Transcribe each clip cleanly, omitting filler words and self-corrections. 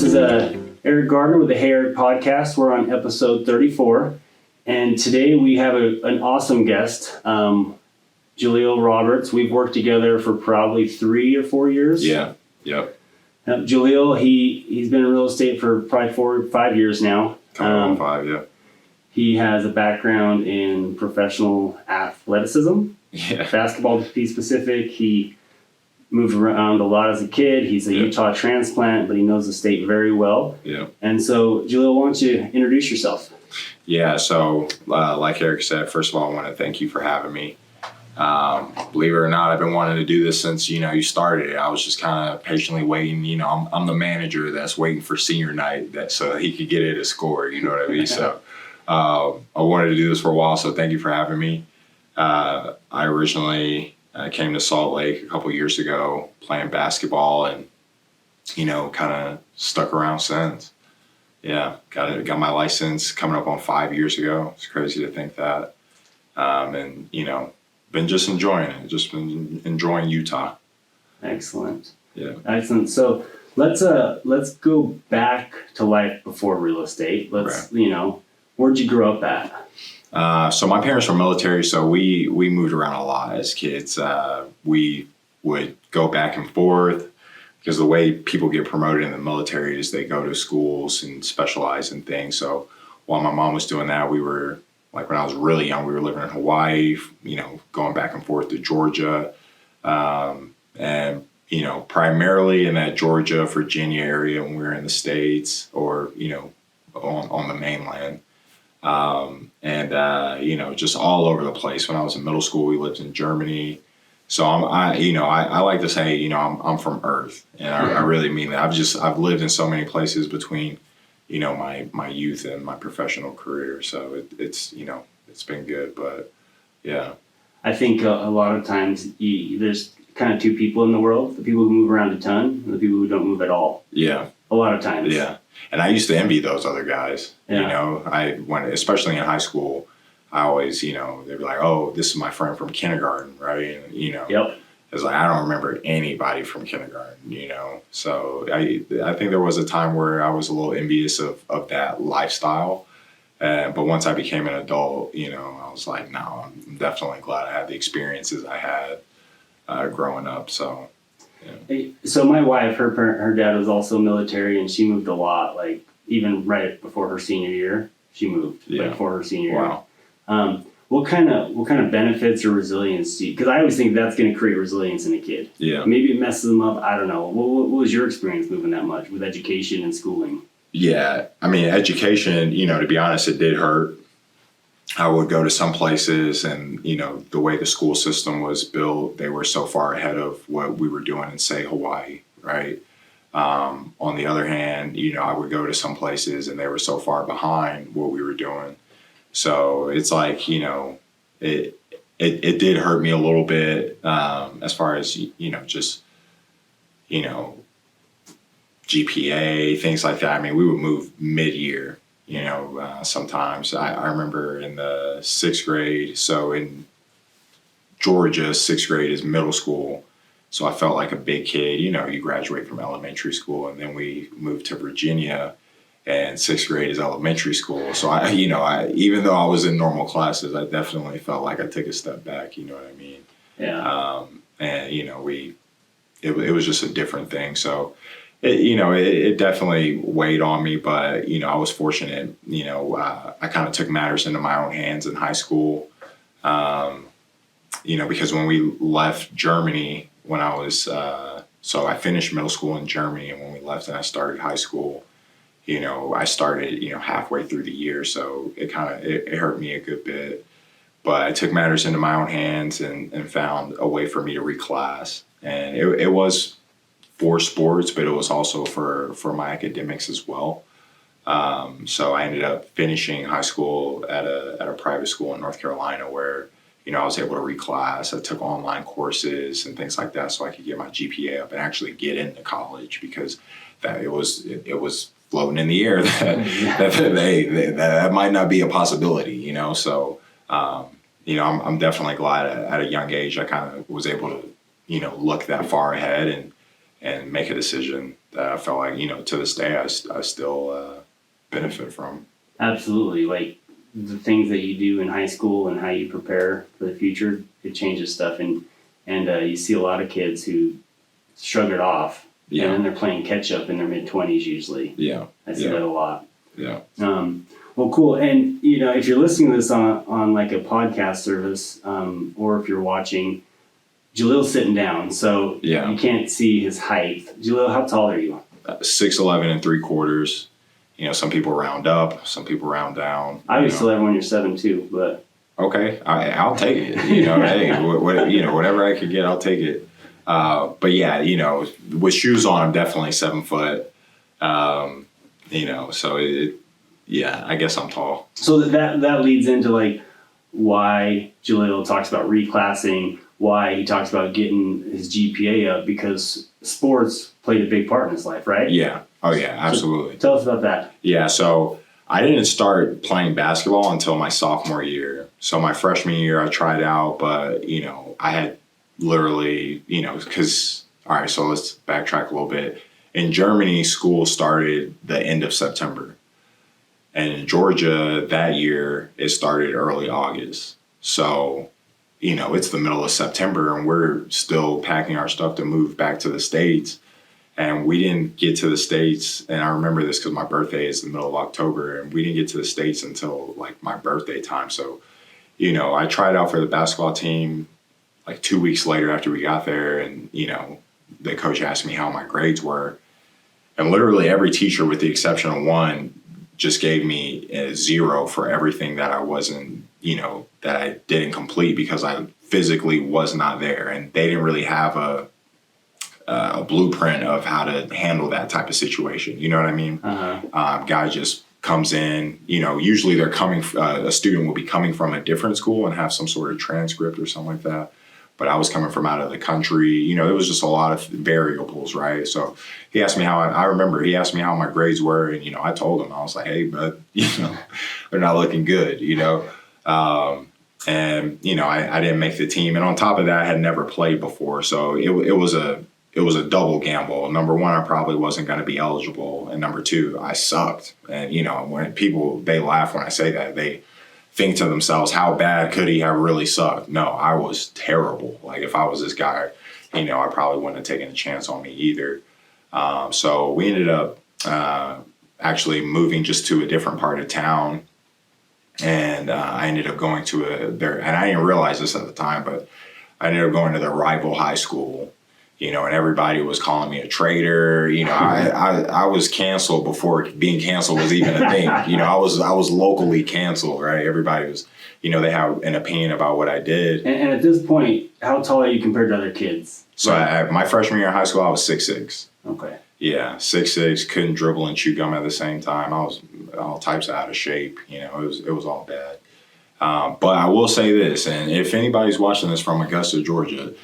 This is Eric Gardiner with the Hey Eric podcast. We're on episode 34, and today we have an awesome guest, Jaleel Roberts. We've worked together for probably 3 or 4 years. Yeah. Yep. Jaleel, he's been in real estate for probably 4 or 5 years now. Coming on 5, yeah. He has a background in professional athleticism, basketball to be specific. He moved around a lot as a kid. He's a Utah transplant, but he knows the state very well. Yeah. And so, Jaleel, why don't you introduce yourself? Yeah, so like Eric said, first of all, I want to thank you for having me. Believe it or not, I've been wanting to do this since, you started it. I was just kind of patiently waiting. I'm the manager that's waiting for senior night so he could get it a score, you know what I mean? So I wanted to do this for a while, so thank you for having me. I originally came to Salt Lake a couple years ago playing basketball and, kind of stuck around since. Yeah, got my license coming up on 5 years ago. It's crazy to think that. And, been just enjoying it. Just been enjoying Utah. Excellent. Yeah. Excellent. So let's go back to life before real estate. Where'd you grow up at? So my parents were military, so we moved around a lot as kids. We would go back and forth because the way people get promoted in the military is they go to schools and specialize in things. So while my mom was doing that, we were, like when I was really young, we were living in Hawaii, going back and forth to Georgia. And, primarily in that Georgia, Virginia area when we were in the States or, on the mainland. Just all over the place. When I was in middle school, we lived in Germany. So I like to say, I'm from Earth, and I really mean that. I've lived in so many places between, my youth and my professional career. So it's been good, but yeah. I think a lot of times there's kind of two people in the world: the people who move around a ton and the people who don't move at all. Yeah. A lot of times. Yeah. And I used to envy those other guys. Yeah. Especially in high school, I always, they'd be like, "Oh, this is my friend from kindergarten," right? And, Yep. It's like I don't remember anybody from kindergarten, So I think there was a time where I was a little envious of that lifestyle. But once I became an adult, I was like, no, I'm definitely glad I had the experiences I had growing up. So. Yeah. So my wife, her dad was also military, and she moved a lot. Like even right before her senior year, she moved. Yeah. Right before her senior Wow. year. What kind of benefits or resilience do you? Because I always think that's going to create resilience in a kid. Yeah. Maybe it messes them up. I don't know. What was your experience moving that much with education and schooling? Yeah, I mean, education. To be honest, it did hurt. I would go to some places and, the way the school system was built, they were so far ahead of what we were doing in, say, Hawaii, right? On the other hand, I would go to some places and they were so far behind what we were doing. So it's like, it did hurt me a little bit as far as, just, GPA, things like that. I mean, we would move mid-year. Sometimes I remember in the 6th grade. So in Georgia, 6th grade is middle school. So I felt like a big kid. You graduate from elementary school, and then we moved to Virginia, and 6th grade is elementary school. So I even though I was in normal classes, I definitely felt like I took a step back. You know what I mean? Yeah. It was just a different thing. So. It definitely weighed on me, but, I was fortunate. I kind of took matters into my own hands in high school, because when we left Germany, when I was, so I finished middle school in Germany, and when we left and I started high school, I started, halfway through the year. So it hurt me a good bit, but I took matters into my own hands and found a way for me to reclass. And it was for sports, but it was also for my academics as well. So I ended up finishing high school at a private school in North Carolina where, I was able to reclass. I took online courses and things like that so I could get my GPA up and actually get into college, because that it was floating in the air that might not be a possibility, So, I'm definitely glad at a young age I kind of was able to, look that far ahead and make a decision, that I felt like, to this day, I still benefit from. Absolutely. Like the things that you do in high school and how you prepare for the future, it changes stuff. And you see a lot of kids who shrug it off, and then they're playing catch up in their mid-20s usually. Yeah. I see that a lot. Yeah. Well, cool. And, if you're listening to this on like a podcast service, or if you're watching, Jaleel's sitting down, so you can't see his height. Jaleel, how tall are you? 6'11" 3/4. Some people round up, some people round down. I used to live when you're 7'2", but okay, I'll take it. Hey, whatever I could get, I'll take it. But yeah, with shoes on, I'm definitely 7 foot. So I guess I'm tall. So that leads into like why Jaleel talks about reclassing, why he talks about getting his GPA up, because sports played a big part in his life, right? Yeah. Oh yeah, absolutely. So tell us about that. Yeah. So I didn't start playing basketball until my sophomore year. So my freshman year, I tried out, but I had literally, because all right. So let's backtrack a little bit. In Germany, school started the end of September. And in Georgia, that year, it started early August. So, it's the middle of September and we're still packing our stuff to move back to the States. And we didn't get to the States. And I remember this because my birthday is the middle of October. And we didn't get to the States until like my birthday time. So, I tried out for the basketball team like 2 weeks later after we got there. And, the coach asked me how my grades were. And literally every teacher, with the exception of one, just gave me a 0 for everything that I wasn't, that I didn't complete because I physically was not there. And they didn't really have a blueprint of how to handle that type of situation. You know what I mean? Uh-huh. Guy just comes in, usually they're coming, a student will be coming from a different school and have some sort of transcript or something like that. But I was coming from out of the country. It was just a lot of variables, right? So he asked me I remember he asked me how my grades were. And, I told him, I was like, hey, bud, they're not looking good, And, I didn't make the team. And on top of that, I had never played before. So it was a double gamble. Number one, I probably wasn't going to be eligible. And number two, I sucked. And, when people, they laugh when I say that, they think to themselves, how bad could he have really sucked? No, I was terrible. Like if I was this guy, I probably wouldn't have taken a chance on me either. So we ended up actually moving just to a different part of town. And I ended up going to and I didn't realize this at the time, but I ended up going to the rival high school. And everybody was calling me a traitor. I was canceled before being canceled was even a thing. I was locally canceled, right? Everybody was, they have an opinion about what I did. And at this point, how tall are you compared to other kids? So my freshman year in high school, I was 6'6". Okay. Yeah, 6'6", couldn't dribble and chew gum at the same time. I was all types of out of shape. It was all bad. But I will say this, and if anybody's watching this from Augusta, Georgia,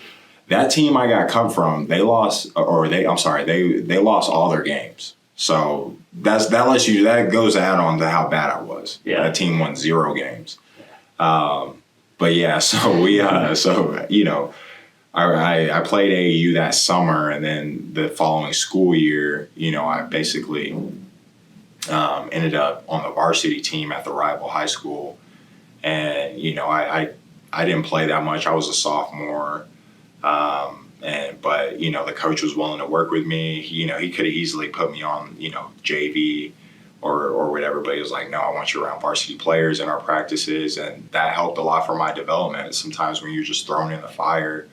that team I got cut from, they lost all their games. So that goes to add on to how bad I was. Yeah. That team won 0 games. But yeah, so we, I played AAU that summer, and then the following school year, I basically ended up on the varsity team at the rival high school. And, I didn't play that much. I was a sophomore. But the coach was willing to work with me. He could have easily put me on, JV or whatever, but he was like, no, I want you around varsity players in our practices. And that helped a lot for my development. Sometimes when you're just thrown in the fire,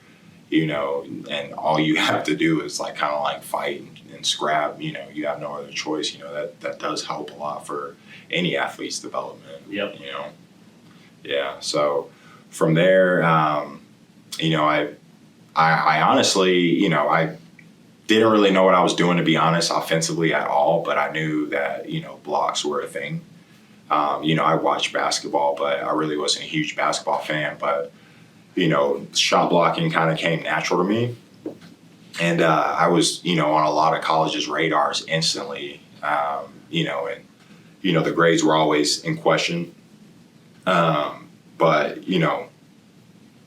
and all you have to do is like kind of like fight and scrap, you have no other choice, that does help a lot for any athlete's development. Yep. Yeah. So from there, I honestly, I didn't really know what I was doing, to be honest, offensively at all, but I knew that, blocks were a thing. I watched basketball, but I really wasn't a huge basketball fan, but, shot blocking kind of came natural to me. And I was, on a lot of colleges' radars instantly, and the grades were always in question. But,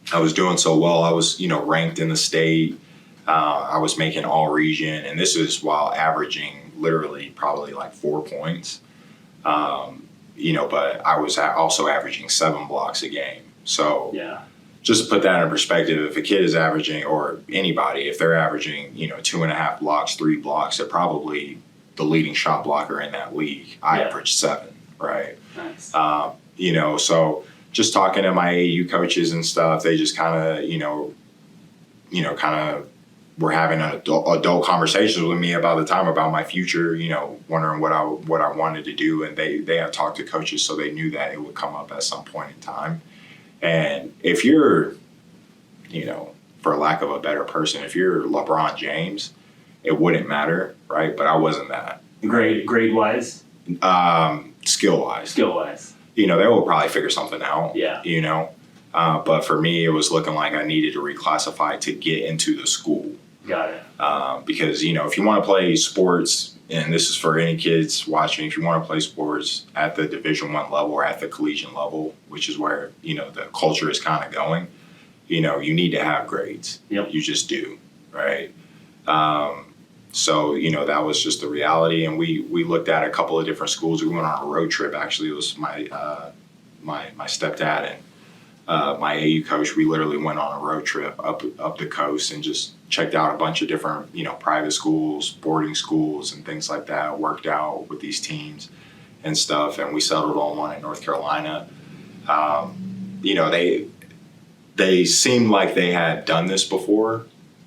I was doing so well. I was, ranked in the state. I was making all region, and this is while averaging literally probably like 4 points. But I was also averaging 7 blocks a game. So just to put that in perspective, if a kid is averaging, or anybody, if they're averaging, 2.5 blocks, 3 blocks, they're probably the leading shot blocker in that league. I averaged 7, right? Nice. So just talking to my AAU coaches and stuff, they just kind of were having adult conversations with me about the time about my future, wondering what I wanted to do. And they had talked to coaches, so they knew that it would come up at some point in time. And if you're, for lack of a better person, if you're LeBron James, it wouldn't matter, right? But I wasn't that. Grade wise? Skill wise. They will probably figure something out. Yeah. But for me, it was looking like I needed to reclassify to get into the school. Got it. Because, if you want to play sports, and this is for any kids watching, if you want to play sports at the Division I level or at the collegiate level, which is where, the culture is kind of going, you need to have grades. Yep. You just do, right? So, that was just the reality. And we looked at a couple of different schools. We went on a road trip. Actually, it was my stepdad and my AU coach. We literally went on a road trip up the coast and just checked out a bunch of different, private schools, boarding schools, and things like that. Worked out with these teams and stuff, and we settled on one in North Carolina. They seemed like they had done this before,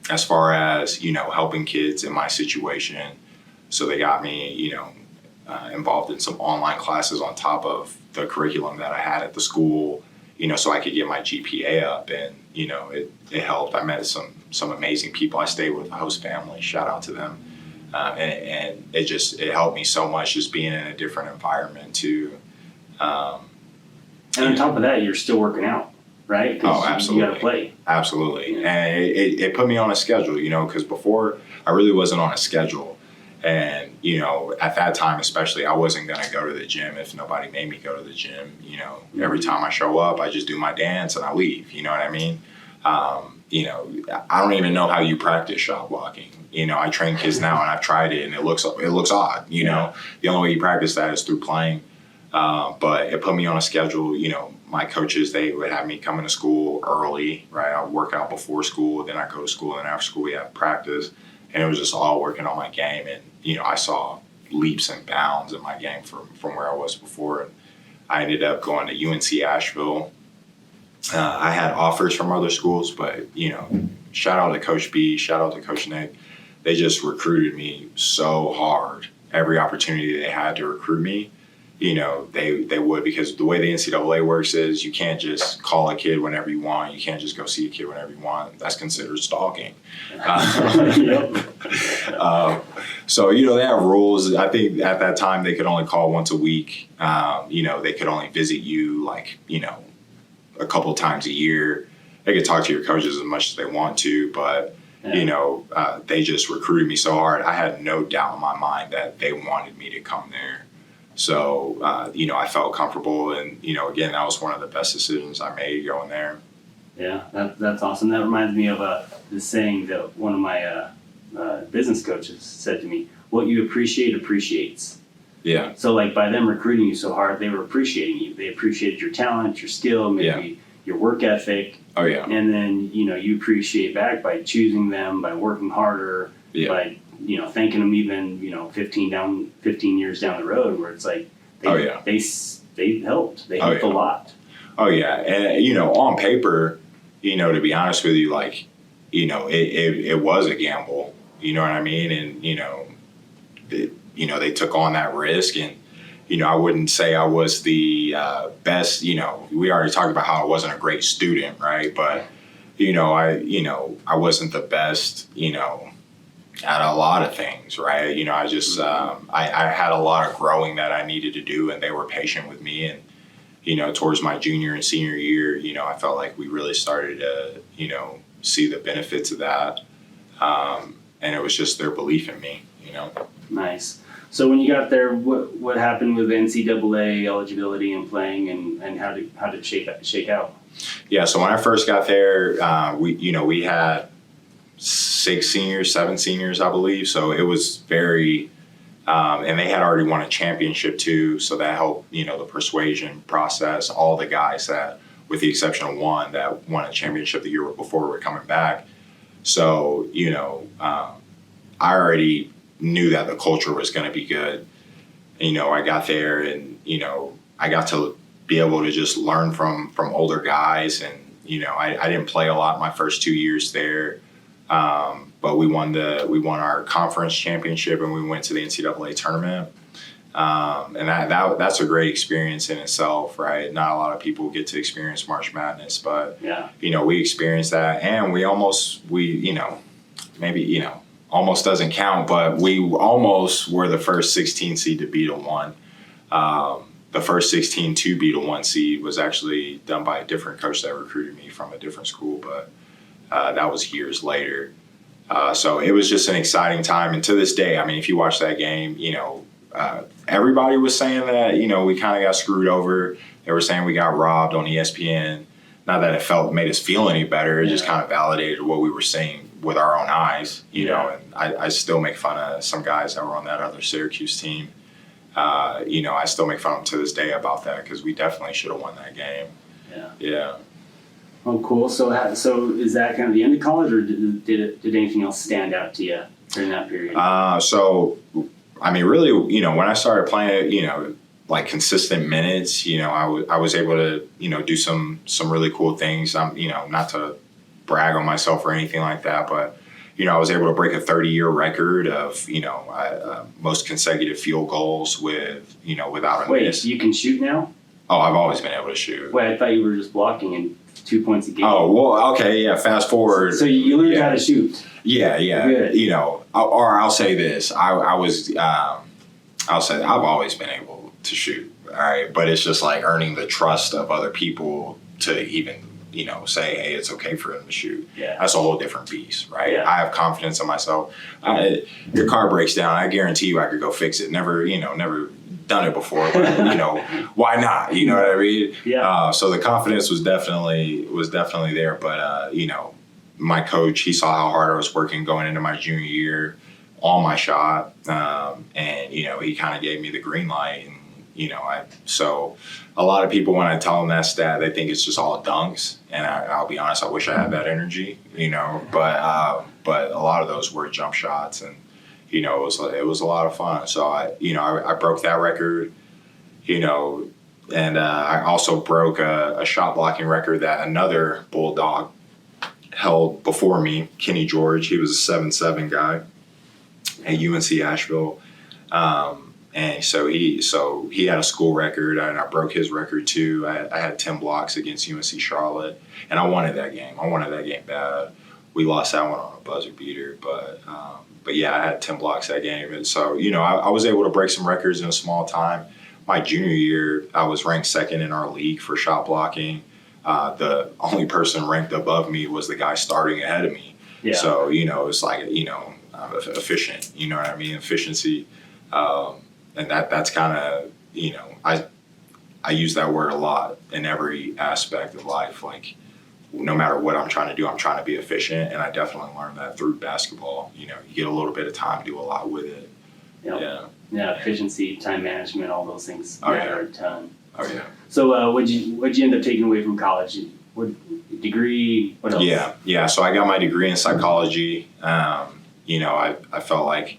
as far as helping kids in my situation. So they got me, involved in some online classes on top of the curriculum that I had at the school. So I could get my GPA up, and, it helped. I met some amazing people. I stayed with the host family, shout out to them. And it helped me so much just being in a different environment too. And on top of that, you're still working out, right? Oh, absolutely. You got to play. Absolutely. And it put me on a schedule, because before I really wasn't on a schedule. And, at that time, especially, I wasn't going to go to the gym if nobody made me go to the gym. Every time I show up, I just do my dance and I leave. You know what I mean? I don't even know how you practice shot blocking. I train kids now, and I've tried it, and it looks odd. The only way you practice that is through playing. But it put me on a schedule. My coaches, they would have me come into school early, right? I would work out before school, then I go to school, and after school we have practice. And it was just all working on my game. And, I saw leaps and bounds in my game from where I was before. And I ended up going to UNC Asheville. I had offers from other schools, but, shout out to Coach B, shout out to Coach Nick. They just recruited me so hard. Every opportunity they had to recruit me, they would, because the way the NCAA works is you can't just call a kid whenever you want. You can't just go see a kid whenever you want. That's considered stalking. So, they have rules. I think at that time they could only call once a week. They could only visit you a couple times a year. They could talk to your coaches as much as they want to, but they just recruited me so hard. I had no doubt in my mind that they wanted me to come there. So, I felt comfortable, and, again, that was one of the best decisions I made going there. Yeah, that's awesome. That reminds me of the saying that one of my business coaches said to me, what you appreciate appreciates. Yeah. So, by them recruiting you so hard, they were appreciating you. They appreciated your talent, your skill, maybe your work ethic. Oh, yeah. And then, you appreciate back by choosing them, by working harder, by thanking them even, 15 years down the road, where it's like, they helped. They helped a lot. Oh, yeah. And, on paper, to be honest with you, it was a gamble, you know what I mean? And, they took on that risk, and, I wouldn't say I was the best, we already talked about how I wasn't a great student, right? But, I wasn't the best, at a lot of things, right? I just, I had a lot of growing that I needed to do, and they were patient with me. And, towards my junior and senior year, I felt like we really started to, see the benefits of that. And it was just their belief in me, Nice. So when you got there, what happened with NCAA eligibility and playing, and how did it shake out? Yeah, so when I first got there, we had seven seniors, I believe. So it was very, and they had already won a championship too. So that helped, the persuasion process. All the guys that, with the exception of one that won a championship the year before, were coming back. So, I already knew that the culture was going to be good. I got there and, I got to be able to just learn from older guys. And, I didn't play a lot my first 2 years there. But we won our conference championship and we went to the NCAA tournament. And that's a great experience in itself, right? Not a lot of people get to experience March Madness, but, we experienced that. And almost doesn't count, but we almost were the first 16 seed to beat a 1. The first 16 to beat a 1 seed was actually done by a different coach that recruited me from a different school, but that was years later. So it was just an exciting time. And to this day, I mean, if you watch that game, everybody was saying that, we kind of got screwed over. They were saying we got robbed on ESPN. Not that it made us feel any better. It just kind of validated what we were seeing with our own eyes, and I still make fun of some guys that were on that other Syracuse team. I still make fun of them to this day about that because we definitely should have won that game. Yeah. Oh, cool. So is that kind of the end of college, or did anything else stand out to you during that period? So, I mean, really, when I started playing, like consistent minutes, I was able to, do some really cool things. Not to brag on myself or anything like that, but, I was able to break a 30-year record of, most consecutive field goals without a miss. Wait, you can shoot now? Oh, I've always been able to shoot. Wait, I thought you were just blocking and 2 points a game. Oh, well, okay, yeah, fast forward. So you learned how to shoot. Yeah. Good. Or I'll say this. I'll say I've always been able to shoot, all right? But it's just like earning the trust of other people to even, say, hey, it's okay for him to shoot. Yeah. That's a whole different beast, right? Yeah. I have confidence in myself. Your car breaks down, I guarantee you I could go fix it. Never done it before, but why not? You know what I mean? Yeah. So the confidence was definitely there, but my coach, he saw how hard I was working going into my junior year on my shot, and he kind of gave me the green light, and so a lot of people, when I tell them that stat, they think it's just all dunks, and I'll be honest, I wish I had that energy, but a lot of those were jump shots, and it was a lot of fun. So I broke that record, and I also broke a shot blocking record that another Bulldog held before me, Kenny George. He was a 7'7" guy at UNC Asheville. And so he had a school record, and I broke his record too. I had 10 blocks against UNC Charlotte, and I wanted that game. I wanted that game bad. We lost that one on a buzzer beater, but yeah, I had 10 blocks that game. And so, I was able to break some records in a small time. My junior year, I was ranked second in our league for shot blocking. The only person ranked above me was the guy starting ahead of me. Yeah. So, it's like, efficient, you know what I mean? Efficiency. And that's kind of, I use that word a lot in every aspect of life. Like, no matter what I'm trying to do, I'm trying to be efficient. And I definitely learned that through basketball. You get a little bit of time, do a lot with it. Yep. Yeah. Efficiency, time management, all those things matter a ton. Oh, yeah. So what'd you end up taking away from college? What degree? What else? Yeah. So I got my degree in psychology. I felt like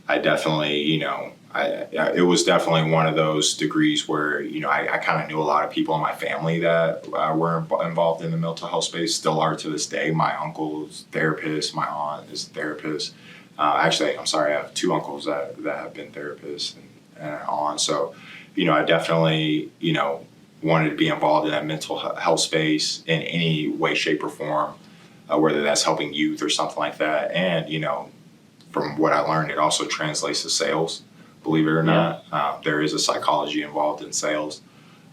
I definitely, it was definitely one of those degrees where, I kind of knew a lot of people in my family that were involved in the mental health space, still are to this day. My uncle is a therapist. My aunt is a therapist. Actually, I'm sorry, I have 2 uncles that have been therapists and an aunt. So, I definitely, wanted to be involved in that mental health space in any way, shape, or form, whether that's helping youth or something like that. And, from what I learned, it also translates to sales. Believe it or not, there is a psychology involved in sales.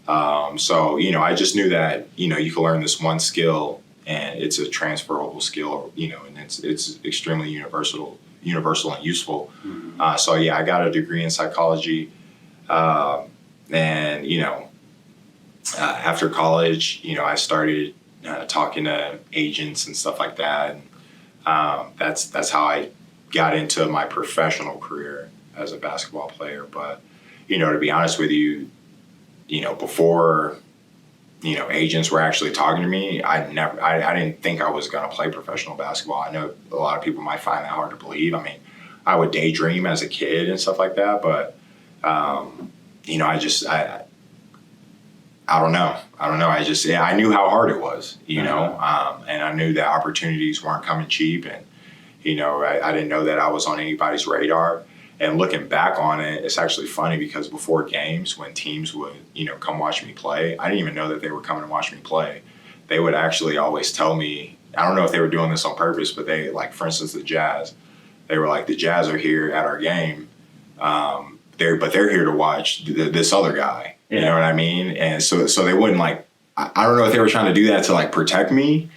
So, I just knew that, you can learn this one skill and it's a transferable skill, and it's extremely universal and useful. Mm-hmm. So, I got a degree in psychology. And, after college, I started talking to agents and stuff like that. And, That's how I got into my professional career as a basketball player. But, to be honest with you, before, agents were actually talking to me, I didn't think I was going to play professional basketball. I know a lot of people might find that hard to believe. I mean, I would daydream as a kid and stuff like that, but, I don't know. I knew how hard it was, and I knew that opportunities weren't coming cheap. And, I didn't know that I was on anybody's radar. And looking back on it, it's actually funny because before games, when teams would, come watch me play, I didn't even know that they were coming to watch me play. They would actually always tell me, I don't know if they were doing this on purpose, but they, like, for instance, the Jazz, they were like, the Jazz are here at our game. They're here to watch this other guy. You know what I mean? And so they wouldn't, like, I don't know if they were trying to do that to, like, protect me.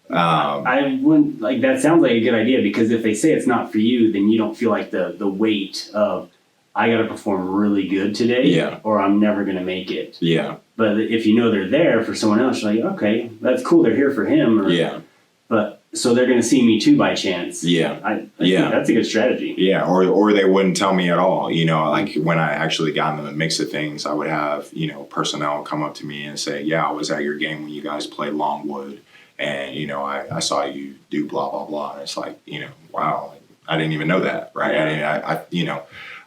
I wouldn't, like, that sounds like a good idea, because if they say it's not for you, then you don't feel like the weight of, I got to perform really good today, or I'm never going to make it. Yeah. But if they're there for someone else, you're like, okay, that's cool. They're here for him. But so they're going to see me too by chance. I think that's a good strategy. Or they wouldn't tell me at all. Like, when I actually got in the mix of things, I would have, personnel come up to me and say, I was at your game when you guys played Longwood. And, I saw you do blah, blah, blah. And it's like, wow, I didn't even know that, right?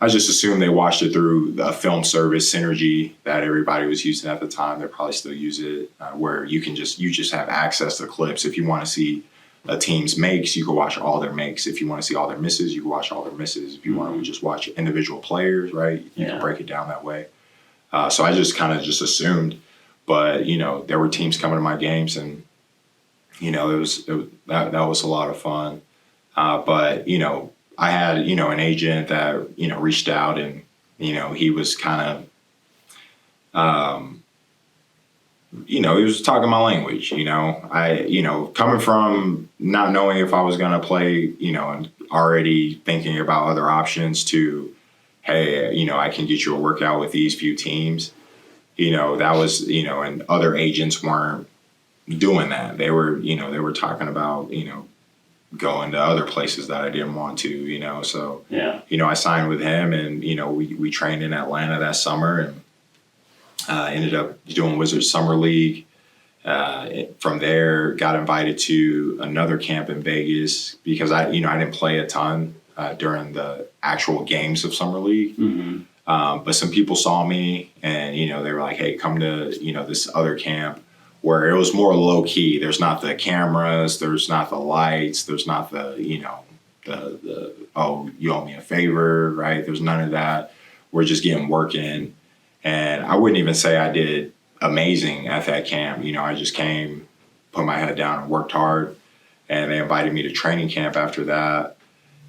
I just assumed they watched it through the film service Synergy that everybody was using at the time. They probably still use it, where you just have access to clips. If you want to see a team's makes, you can watch all their makes. If you want to see all their misses, you can watch all their misses. If you want to just watch individual players, right, you can break it down that way. So I just kind of just assumed, but, there were teams coming to my games, and, that was a lot of fun. But, I had, an agent that, reached out, and, he was kind of, he was talking my language, coming from not knowing if I was going to play, and already thinking about other options to, hey, I can get you a workout with these few teams, that was, and other agents weren't doing that. They were talking about, going to other places that I didn't want to, so, I signed with him, and, we trained in Atlanta that summer, and ended up doing Wizards Summer League. From there, got invited to another camp in Vegas because I didn't play a ton during the actual games of Summer League. Mm-hmm. But some people saw me, and, they were like, hey, come to, this other camp where it was more low key. There's not the cameras, there's not the lights, there's not the, the oh, you owe me a favor, right? There's none of that. We're just getting work in. And I wouldn't even say I did amazing at that camp. I just came, put my head down and worked hard. And they invited me to training camp after that.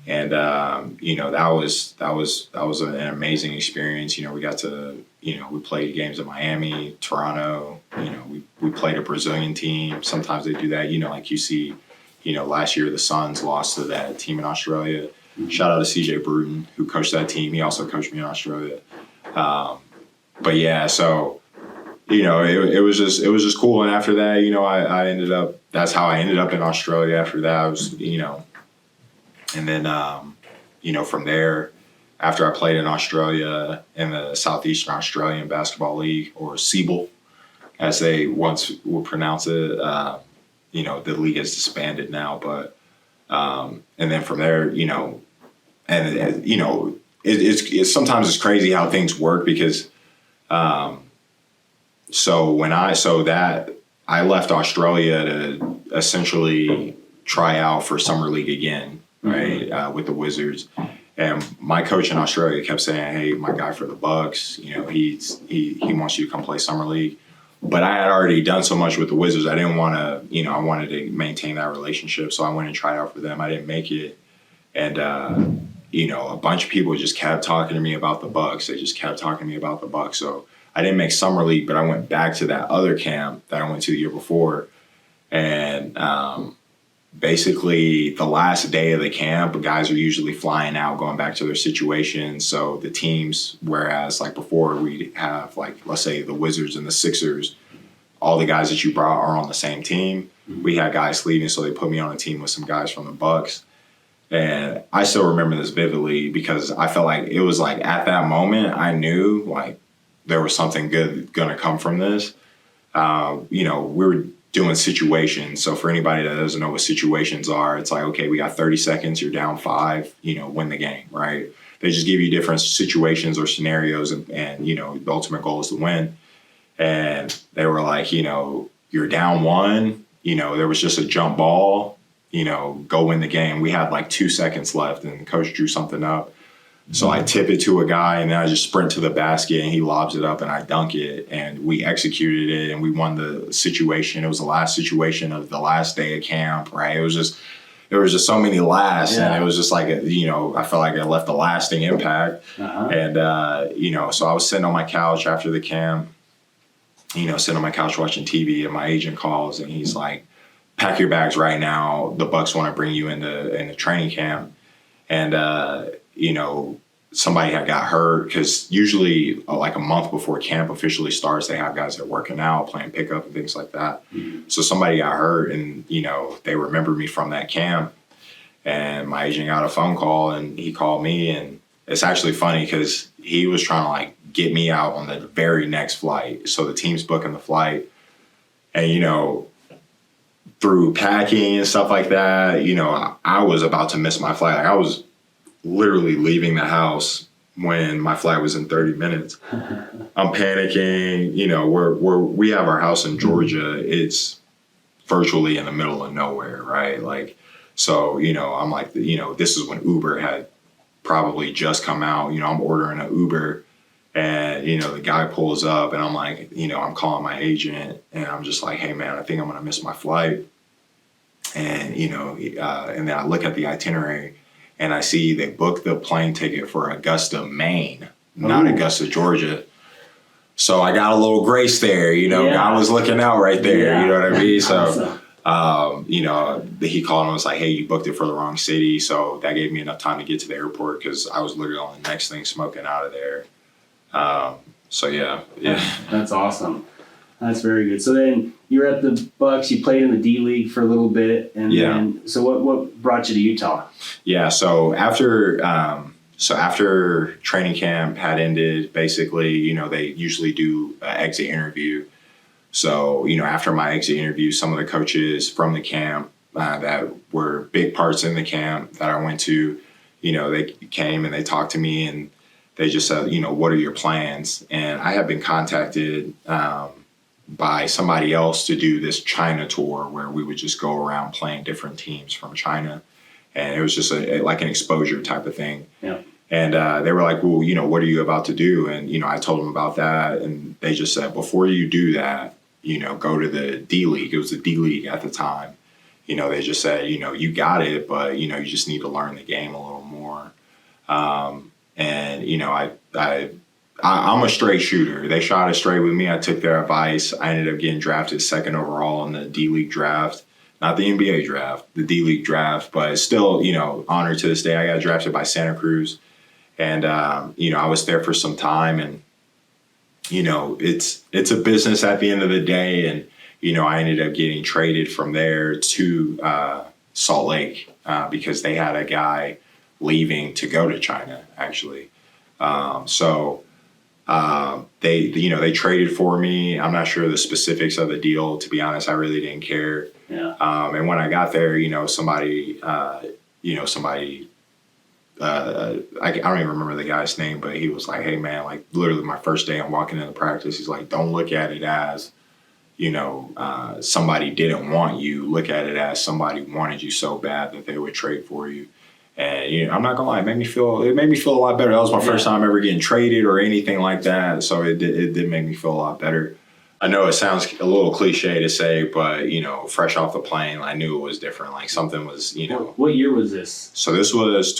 And, that was an amazing experience. We got to, we played games in Miami, Toronto, we played a Brazilian team. Sometimes they do that, like you see, last year the Suns lost to that team in Australia. Mm-hmm. Shout out to CJ Bruton, who coached that team. He also coached me in Australia. But yeah, so, it was just cool. And after that, I ended up, that's how I ended up in Australia after that. I was, and then, from there, after I played in Australia in the Southeastern Australian Basketball League, or SEABL, as they once would pronounce it, the league has disbanded now, but, and then from there, it's sometimes it's crazy how things work because, I left Australia to essentially try out for Summer League again, right, with the Wizards. And my coach in Australia kept saying, hey, my guy for the Bucks, he wants you to come play Summer League. But I had already done so much with the Wizards. I didn't want to, I wanted to maintain that relationship. So I went and tried out for them. I didn't make it. And, a bunch of people just kept talking to me about the Bucks. They just kept talking to me about the Bucks. So I didn't make Summer League, but I went back to that other camp that I went to the year before. And basically the last day of the camp, guys are usually flying out, going back to their situations. So the teams, whereas like before we'd have like, let's say the Wizards and the Sixers all the guys that you brought are on the same team. We had guys leaving, so they put me on a team with some guys from the Bucks. And I still remember this vividly because I felt like it was like at that moment I knew like there was something good going to come from this. We were doing situations. So for anybody that doesn't know what situations are, it's like, okay, we got 30 seconds, you're down 5, win the game, right? They just give you different situations or scenarios and the ultimate goal is to win. And they were like, you're down 1, there was just a jump ball, go win the game. We had like 2 seconds left and the coach drew something up. So I tip it to a guy and then I just sprint to the basket and he lobs it up and I dunk it and we executed it and we won the situation. It was the last situation of the last day of camp, right? There was just so many lasts and it was just like, I felt like it left a lasting impact. And, so I was sitting on my couch after the camp, sitting on my couch watching TV and my agent calls and he's like, pack your bags right now. The Bucks want to bring you into training camp. And, somebody had got hurt because usually like a month before camp officially starts, they have guys that are working out, playing pickup and things like that. So somebody got hurt and, they remembered me from that camp and my agent got a phone call and he called me and it's actually funny because he was trying to like get me out on the very next flight. So the team's booking the flight and, through packing and stuff like that, I was about to miss my flight. Like I was literally leaving the house when my flight was in 30 minutes. I'm panicking, we have our house in Georgia. It's virtually in the middle of nowhere, right? Like, so, I'm like, this is when Uber had probably just come out, I'm ordering an Uber and, the guy pulls up and I'm like, I'm calling my agent and I'm just like, hey man, I think I'm going to miss my flight. And, and then I look at the itinerary and I see they booked the plane ticket for Augusta, Maine, not Augusta, Georgia. So I got a little grace there, God was looking out right there, you know what I mean? So, he called and was like, hey, you booked it for the wrong city. So that gave me enough time to get to the airport because I was literally on the next thing smoking out of there. That's awesome. That's very good. So then you were at the Bucks, you played in the D League for a little bit. And then, so what brought you to Utah? Yeah. So after training camp had ended, basically, they usually do an exit interview. So, after my exit interview, some of the coaches from the camp that were big parts in the camp that I went to, they came and they talked to me and they just said, what are your plans? And I had been contacted by somebody else to do this China tour where we would just go around playing different teams from China. And it was just like an exposure type of thing. Yeah. And they were like, well, what are you about to do? And, I told them about that. And they just said, before you do that, go to the D League. It was the D League at the time. They just said, you got it, but, you just need to learn the game a little more. I'm a straight shooter. They shot it straight with me. I took their advice. I ended up getting drafted 2nd overall in the D League draft, not the NBA draft, the D League draft, but still, honored to this day. I got drafted by Santa Cruz and, I was there for some time and, it's a business at the end of the day. And, I ended up getting traded from there to Salt Lake because they had a guy leaving to go to China, actually. They traded for me. I'm not sure the specifics of the deal. To be honest, I really didn't care. Yeah. And when I got there, somebody, I don't even remember the guy's name, but he was like, hey man, like literally my first day I'm walking into practice. He's like, don't look at it as, somebody didn't want you. Look at it as somebody wanted you so bad that they would trade for you. And I'm not gonna lie, it made me feel a lot better. That was my first time ever getting traded or anything like that. So it did make me feel a lot better. I know it sounds a little cliche to say, but fresh off the plane, I knew it was different. Like something was, What year was this? So this was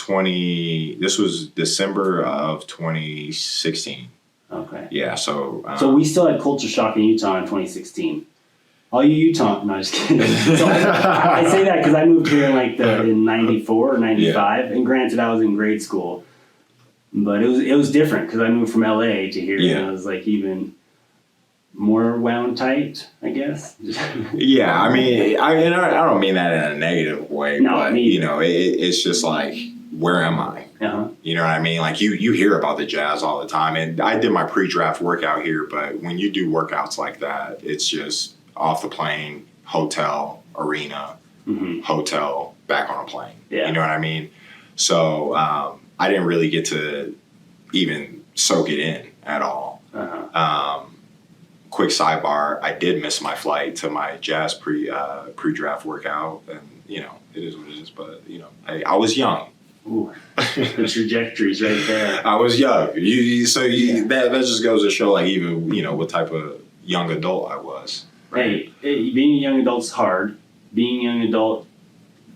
December of 2016. Okay. Yeah. So we still had culture shock in Utah in 2016. All you Utah, no, just kidding. So I say that because I moved here in 94 or 95, and granted I was in grade school, but it was different because I moved from LA to here, and I was like more wound tight, I guess. Yeah, I mean, I don't mean that in a negative way, No, but me you either. know, it's just like, where am I? Uh-huh. You know what I mean? Like you hear about the Jazz all the time, and I did my pre-draft workout here, but when you do workouts like that, it's just off the plane, hotel, arena, hotel, back on a plane. Yeah. You know what I mean? So I didn't really get to even soak it in at all. Uh-huh. Quick sidebar: I did miss my flight to my Jazz pre-draft workout, and you know it is what it is. But you know, I was young. Ooh, the trajectory's right there. I was young. That just goes to show, like, even you know what type of young adult I was. Right? Hey, being a young adult's hard. Being a young adult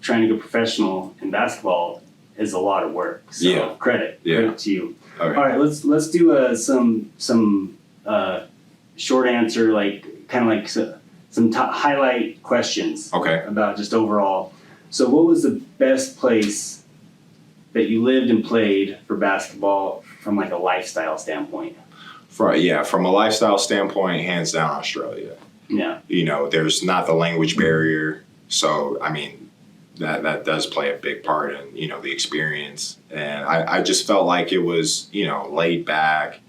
trying to go professional in basketball is a lot of work. So credit to you. Okay. All right, let's do some short answer, like kind of like some highlight questions. Okay. About just overall. So, what was the best place that you lived and played for basketball from like a lifestyle standpoint? From a lifestyle standpoint, hands down, Australia. Yeah. You know, there's not the language barrier, so I mean, that does play a big part in, you know, the experience. And I just felt like it was, you know, laid back.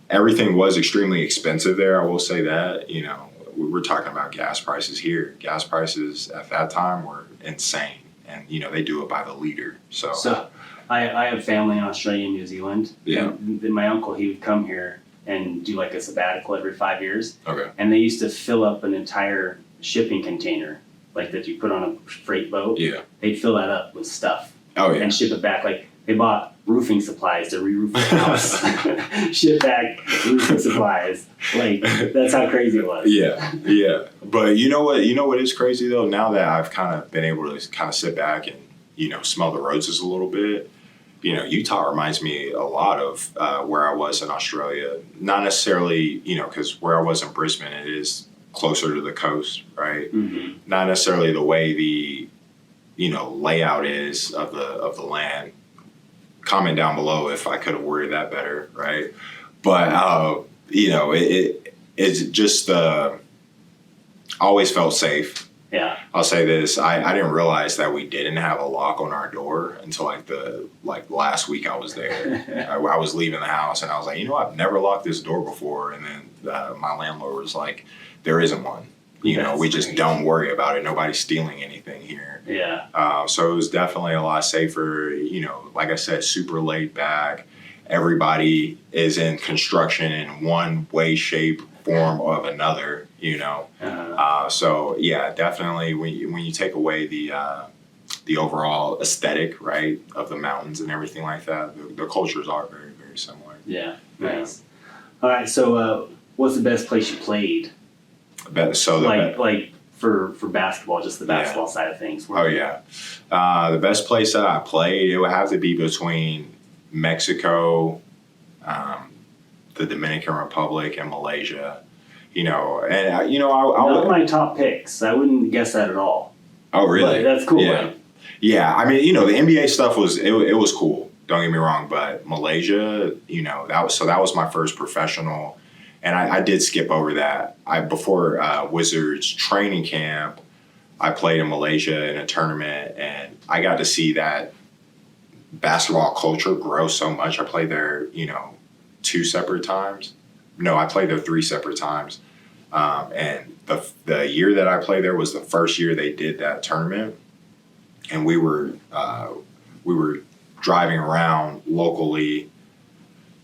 Everything was extremely expensive there. I will say that. You know, we were talking about gas prices here. Gas prices at that time were insane, and you know they do it by the liter. So I have family in Australia and New Zealand. Yeah. And my uncle, he would come here and do like a sabbatical every 5 years. Okay. And they used to fill up an entire shipping container, like that you put on a freight boat. Yeah. They'd fill that up with stuff. Oh yeah. And ship it back. Like they bought roofing supplies to re-roof the house. Ship back roofing supplies. Like that's how crazy it was. Yeah. But you know what is crazy though? Now that I've kind of been able to kind of sit back and, you know, smell the roses a little bit, you know, Utah reminds me a lot of where I was in Australia. Not necessarily, you know, because where I was in Brisbane, it is closer to the coast, right? Mm-hmm. Not necessarily the way the, you know, layout is of the land. Comment down below if I could have worded that better, right? But you know, it's just always felt safe. Yeah. I'll say this: I didn't realize that we didn't have a lock on our door until like last week I was there. I was leaving the house and I was like, you know, I've never locked this door before, and then my landlord was like, there isn't one. You know, we just don't worry about it. Nobody's stealing anything here. Yeah. So it was definitely a lot safer. You know, like I said, super laid back. Everybody is in construction in one way, shape, form of another. You know, so yeah, definitely when you take away the overall aesthetic, right, of the mountains and everything like that, the cultures are very, very similar. Yeah. Nice. All right. So, what's the best place you played? Like for basketball, just the basketball side of things. Oh yeah, the best place that I played, it would have to be between Mexico, the Dominican Republic, and Malaysia. You know, and you know, not my top picks. I wouldn't guess that at all. Oh really? But that's cool. Yeah. Right? Yeah, I mean, you know, the NBA stuff was it was cool. Don't get me wrong, but Malaysia, you know, that was my first professional. And I did skip over that. Before Wizards training camp, I played in Malaysia in a tournament, and I got to see that basketball culture grow so much. I played there, you know, 2 separate times. No, I played there 3 separate times. And the year that I played there was the first year they did that tournament, and we were driving around locally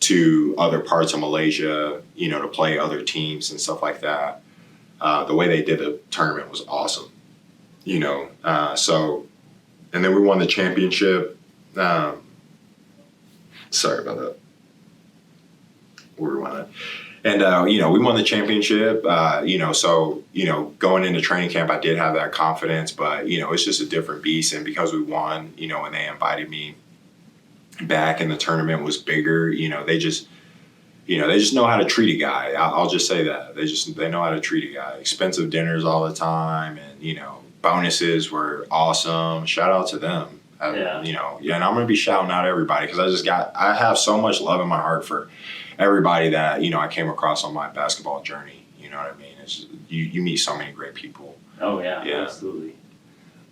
to other parts of Malaysia, you know, to play other teams and stuff like that. The way they did the tournament was awesome, you know. And then we won the championship. Sorry about that. Where we won it. And, you know, we won the championship, you know, so, you know, going into training camp, I did have that confidence, but, you know, it's just a different beast. And because we won, you know, when they invited me back and the tournament was bigger, you know, they just know how to treat a guy. I'll just say that they know how to treat a guy. Expensive dinners all the time, and you know, bonuses were awesome. Shout out to them. You know, and I'm gonna be shouting out everybody because I have so much love in my heart for everybody that, you know, I came across on my basketball journey. You know what I mean? It's you meet so many great people. Oh yeah, absolutely.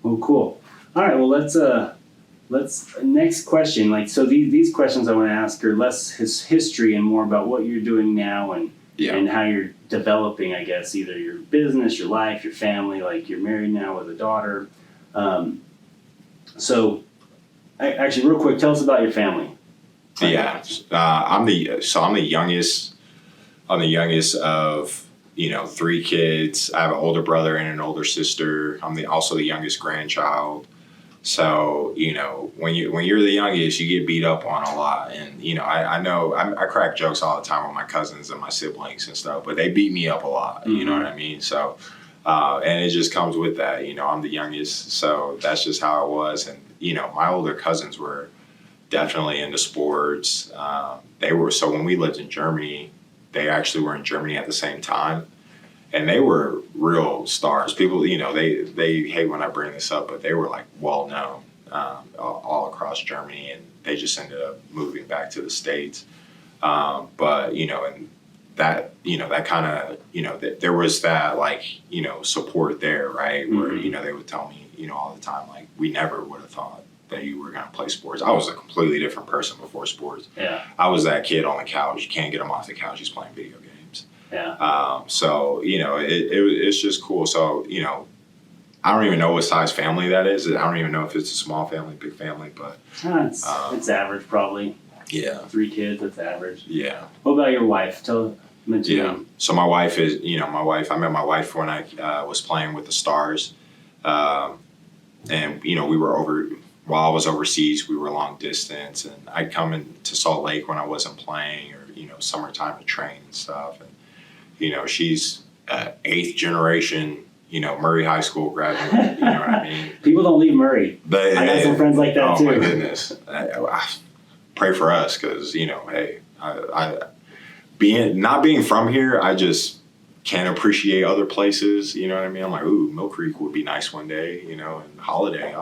Well, cool. All right, well let's next question. Like, so these questions I want to ask are less history and more about what you're doing now and how you're developing, I guess, either your business, your life, your family. Like, you're married now with a daughter. So actually, real quick, tell us about your family. Yeah, I'm the youngest. I'm the youngest of 3 kids. I have an older brother and an older sister. I'm also the youngest grandchild. So when you're the youngest, you get beat up on a lot. And I know I crack jokes all the time with my cousins and my siblings and stuff, but they beat me up a lot. Mm-hmm. You know what I mean? So and it just comes with that. I'm the youngest, so that's just how it was. And my older cousins were definitely into sports. So when we lived in Germany, they actually were in Germany at the same time, and they were real stars. People, they hate when I bring this up, but they were like well known all across Germany, and they just ended up moving back to the States. But and that that kind of there was that support there, right? Where Mm-hmm. they would tell me all the time, like, we never would have thought that you were going to play sports. I was a completely different person before sports. Yeah. I was that kid on the couch. You can't get him off the couch. He's playing video games. Yeah. So it's just cool. So I don't even know what size family that is. I don't even know if it's a small family, big family, but It's average, probably. Yeah. 3 kids, that's average. Yeah. What about your wife? Yeah. So my wife is, I met my wife when I was playing with the Stars. And, we were while I was overseas, we were long distance, and I'd come into Salt Lake when I wasn't playing, or, summertime to train and stuff. And, she's 8th generation, Murray High School graduate, you know what I mean? People don't leave Murray. I got some friends like that too. Oh my goodness. I pray for us, because, hey, not being from here, I just can't appreciate other places. You know what I mean? I'm like, ooh, Mill Creek would be nice one day, and Holiday,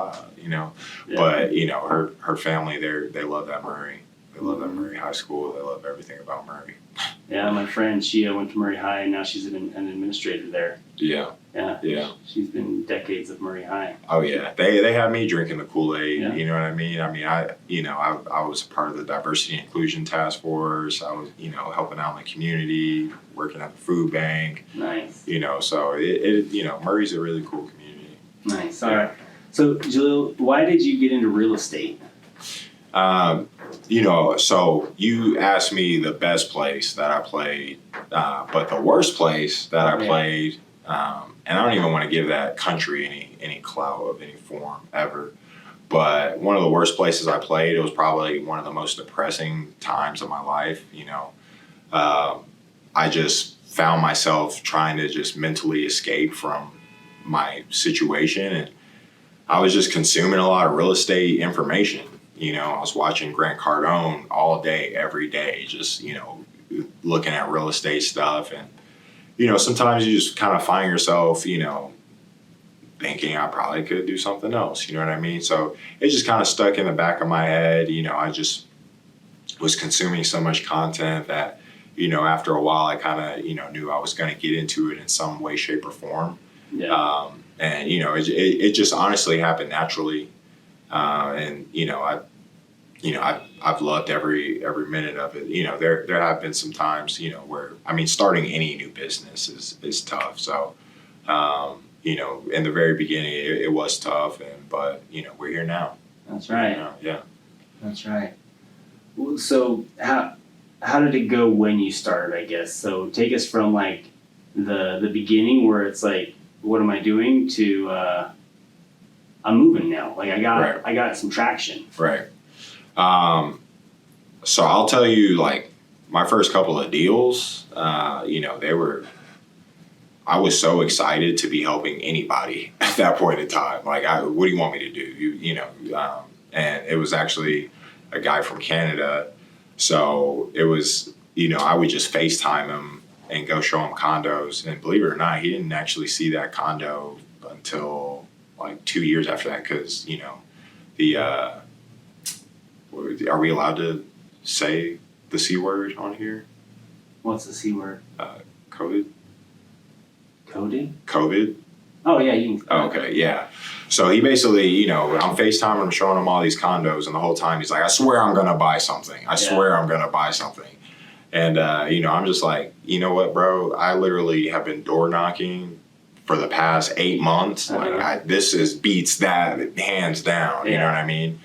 Yeah. But her family, they love that Murray. They love that Murray High School. They love everything about Murray. Yeah, my friend, she went to Murray High, and now she's an administrator there. Yeah. Yeah. Yeah. She's been decades of Murray High. Oh yeah, they had me drinking the Kool-Aid. Yeah. You know what I mean? I was a part of the diversity and inclusion task force. I was helping out in the community, working at the food bank. Nice. So Murray's a really cool community. Nice. All right. So Jaleel, why did you get into real estate? So you asked me the best place that I played, but the worst place that I played, and I don't even want to give that country any clout of any form ever, but one of the worst places I played, it was probably one of the most depressing times of my life. I just found myself trying to just mentally escape from my situation, and I was just consuming a lot of real estate information. I was watching Grant Cardone all day, every day, just, looking at real estate stuff. And, sometimes you just kind of find yourself, thinking I probably could do something else. You know what I mean? So it just kind of stuck in the back of my head. I just was consuming so much content that, after a while I kind of, knew I was going to get into it in some way, shape, or form. Yeah. And, it just honestly happened naturally. And, I've loved every minute of it. There have been some times, where, starting any new business is tough. So, in the very beginning, it was tough, but we're here now. That's right. Yeah. That's right. Well, so how did it go when you started, I guess? So take us from like the beginning, where it's like, what am I doing, to I'm moving now. Like I got some traction. Right. So I'll tell you, like, my first couple of deals, I was so excited to be helping anybody at that point in time. Like, what do you want me to do? And it was actually a guy from Canada. So it was, I would just FaceTime him and go show him condos. And believe it or not, he didn't actually see that condo until like 2 years after that. Cause are we allowed to say the C word on here? What's the C word? COVID. Coding? COVID. Oh, yeah. You can. Oh, okay, yeah. So he basically, you know, I'm FaceTiming him, showing him all these condos, and the whole time he's like, I swear I'm going to buy something. I swear I'm going to buy something. And, you know, I'm just like, you know what, bro? I literally have been door knocking for the past 8 months. Like, this beats that hands down. You know what I mean?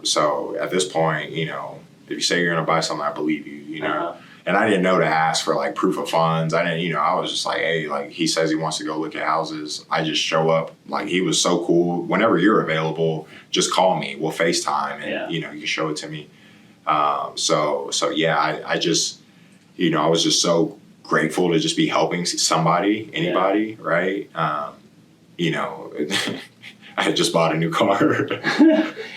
So at this point, you know, if you say you're going to buy something, I believe you, you know. And I didn't know to ask for like proof of funds. I didn't, you know, I was just like, hey, like he says he wants to go look at houses. I just show up. Like he was so cool. Whenever you're available, just call me. We'll FaceTime and, you know, you can show it to me. So yeah, I just, you know, I was just so grateful to just be helping somebody, anybody, right? You know, I had just bought a new car.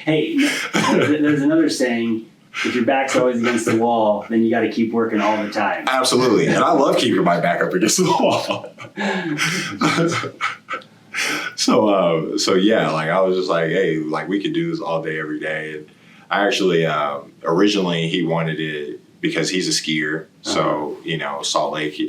Hey, there's another saying, if your back's always against the wall, then you got to keep working all the time. Absolutely. And I love keeping my back up against the wall. So yeah, like I was just like, hey, like we could do this all day, every day. And I actually, originally he wanted it because he's a skier. So, you know, Salt Lake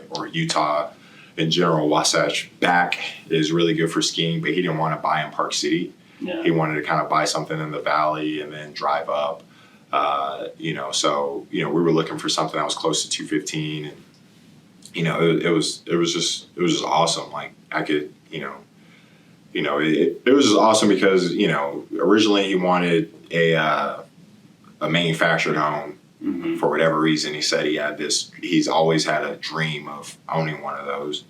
or Utah in general, Wasatch back is really good for skiing, but he didn't want to buy in Park City. Yeah. He wanted to kind of buy something in the valley and then drive up. You know, so, you know, we were looking for something that was close to 215 and, you know, it was just awesome. Like I could, it was just awesome because, you know, originally he wanted a manufactured home for whatever reason. He said he's always had a dream of owning one of those.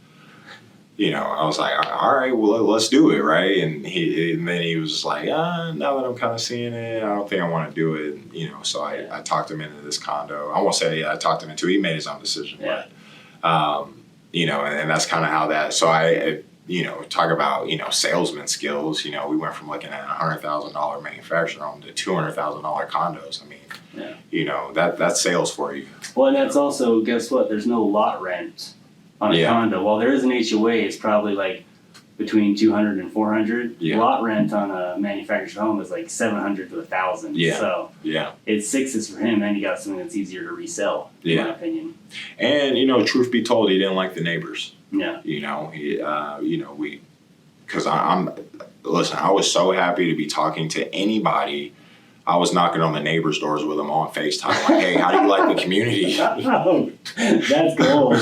You know, I was like, all right, well, let's do it, right? And then he was just like, now that I'm kind of seeing it, I don't think I want to do it. And, you know, so I talked him into this condo. I won't say I talked him into it. He made his own decision. Yeah. But, you know, and that's kind of how that. So I, you know, talk about, you know, salesman skills. You know, we went from looking at $100,000 manufactured home to $200,000 condos. I mean, you know, that's sales for you. Well, and that's also, guess what? There's no lot rent on a condo. While there is an HOA, it's probably like between 200 and 400. Lot rent on a manufactured home is like 700 to 1,000. So it's sixes for him, and he got something that's easier to resell, in my opinion. And you know, truth be told, he didn't like the neighbors. Yeah. You know, he, you know, because listen, I was so happy to be talking to anybody. I was knocking on the neighbors' doors with them on FaceTime. Like, hey, how do you like the community? Oh, that's gold.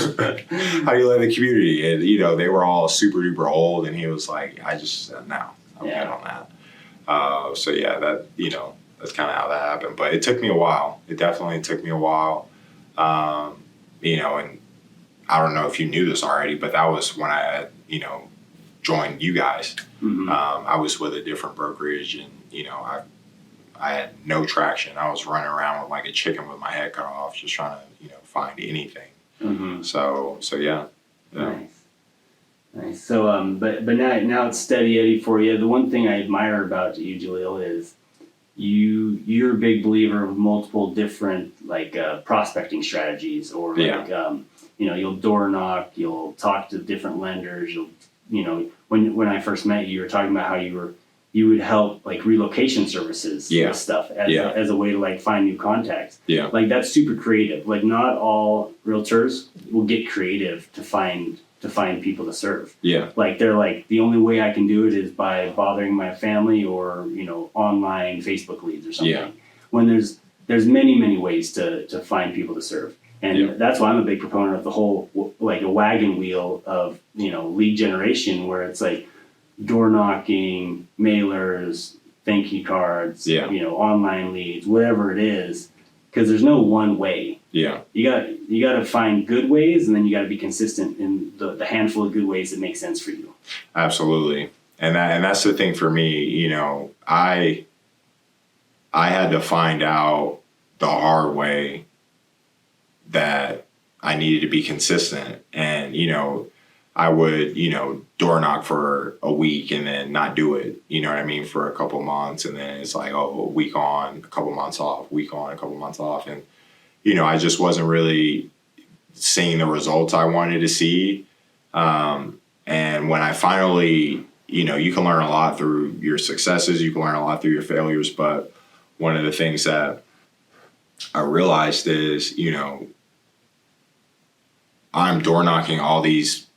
How do you like the community? And, you know, they were all super duper old. And he was like, I just said, no, I'm good on that. So, yeah, that, you know, that's kind of how that happened. But it took me a while. It definitely took me a while. You know, and I don't know if you knew this already, but that was when I had, you know, joined you guys. I was with a different brokerage and, you know, I had no traction. I was running around with like a chicken with my head cut off, just trying to, you know, find anything. So yeah. Nice. So, but now it's steady Eddie for you. The one thing I admire about you, Jaleel, is you're a big believer of multiple different like prospecting strategies, or like you know, you'll door knock, you'll talk to different lenders. You know, when I first met you, you were talking about how you would help like relocation services and stuff as a way to like find new contacts. Yeah. Like that's super creative. Like not all realtors will get creative to find people to serve. Yeah. Like they're like, the only way I can do it is by bothering my family or, you know, online Facebook leads or something. Yeah. When there's many ways to find people to serve. And that's why I'm a big proponent of the whole like a wagon wheel of, you know, lead generation, where it's like door knocking, mailers, thank you cards, you know, online leads, whatever it is, because there's no one way. Yeah. You got to find good ways, and then you got to be consistent in the handful of good ways that make sense for you. Absolutely. And that's the thing for me, you know, I had to find out the hard way that I needed to be consistent. And, you know, I would, you know, door knock for a week and then not do it, you know what I mean, for a couple months. And then it's like, oh, a week on, a couple months off, week on, a couple months off. And, you know, I just wasn't really seeing the results I wanted to see. And when I finally, you know, you can learn a lot through your successes, you can learn a lot through your failures. But one of the things that I realized is, you know, I'm door knocking all these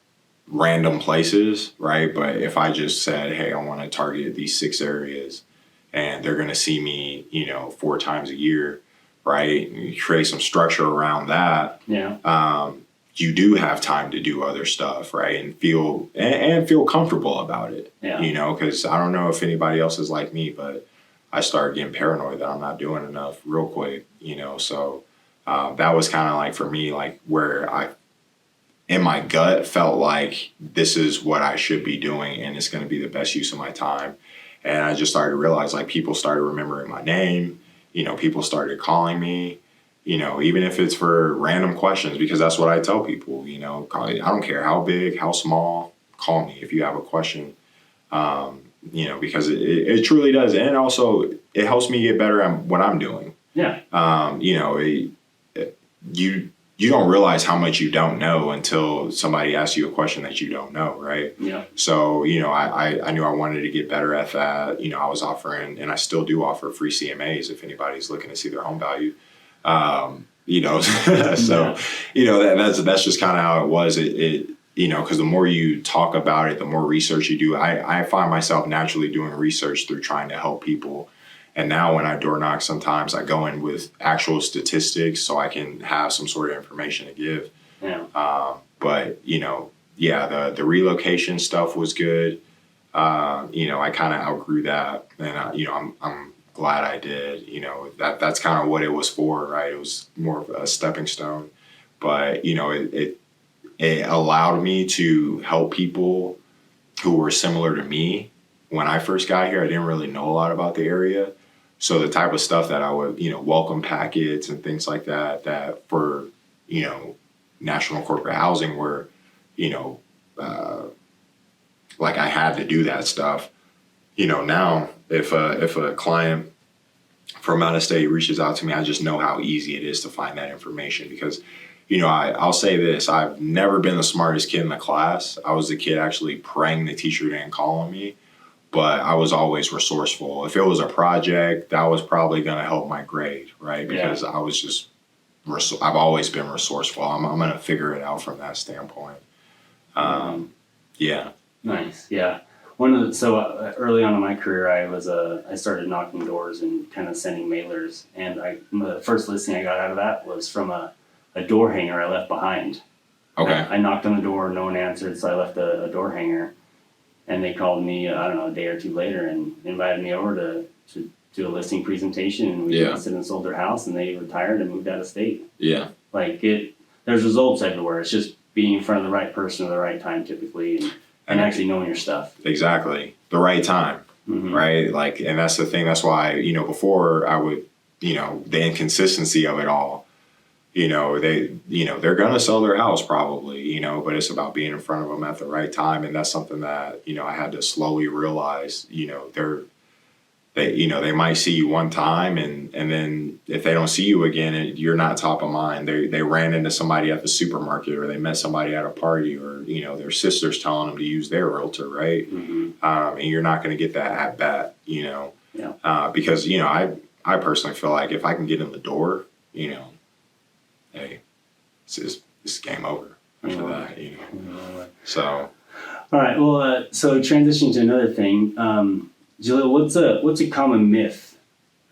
random places, right? But if I just said, hey, I want to target these 6 areas and they're going to see me, 4 times a year, right? And you create some structure around that. Yeah. You do have time to do other stuff, right? And feel comfortable about it, Yeah. because I don't know if anybody else is like me, but I started getting paranoid that I'm not doing enough real quick, so that was kind of like for me, like where I, in my gut, felt like this is what I should be doing and it's going to be the best use of my time. And I just started to realize like people started remembering my name, people started calling me, even if it's for random questions, because that's what I tell people, I don't care how big, how small, call me if you have a question, because it truly does. And also it helps me get better at what I'm doing. Yeah. You don't realize how much you don't know until somebody asks you a question that you don't know, right? Yeah. So, I knew I wanted to get better at that. I was offering, and I still do offer free CMAs if anybody's looking to see their home value. So, that's just kind of how it was. Because the more you talk about it, the more research you do. I find myself naturally doing research through trying to help people. And now when I door knock, sometimes I go in with actual statistics so I can have some sort of information to give. Yeah. But, the relocation stuff was good. I kind of outgrew that. And, I'm glad I did. That's kind of what it was for, right? It was more of a stepping stone. But, it allowed me to help people who were similar to me. When I first got here, I didn't really know a lot about the area. So the type of stuff that I would, welcome packets and things like that for, national corporate housing were, like I had to do that stuff. Now if a client from out of state reaches out to me, I just know how easy it is to find that information because, I'll say this, I've never been the smartest kid in the class. I was the kid actually praying the teacher didn't call on me. But I was always resourceful. If it was a project, that was probably going to help my grade, right? Because I was just, I've always been resourceful. I'm going to figure it out from that standpoint. Yeah. Nice. Yeah. Early on in my career, I started knocking doors and kind of sending mailers. And the first listing I got out of that was from a door hanger I left behind. Okay. I knocked on the door, no one answered, so I left a door hanger. And they called me, I don't know, a day or two later and invited me over to do a listing presentation. And we listed and sold their house and they retired and moved out of state. Yeah. There's results everywhere. It's just being in front of the right person at the right time typically and actually knowing your stuff. Exactly. The right time, right? And that's the thing. That's why, before I would, the inconsistency of it all, they're going to sell their house probably, but it's about being in front of them at the right time. And that's something that, I had to slowly realize, they might see you one time and then if they don't see you again, you're not top of mind. They ran into somebody at the supermarket or they met somebody at a party or, their sister's telling them to use their realtor. Right. And you're not going to get that at bat, because, I personally feel like if I can get in the door, hey, it's game over after that, So. All right. Well, so transitioning to another thing, Jaleel, what's a common myth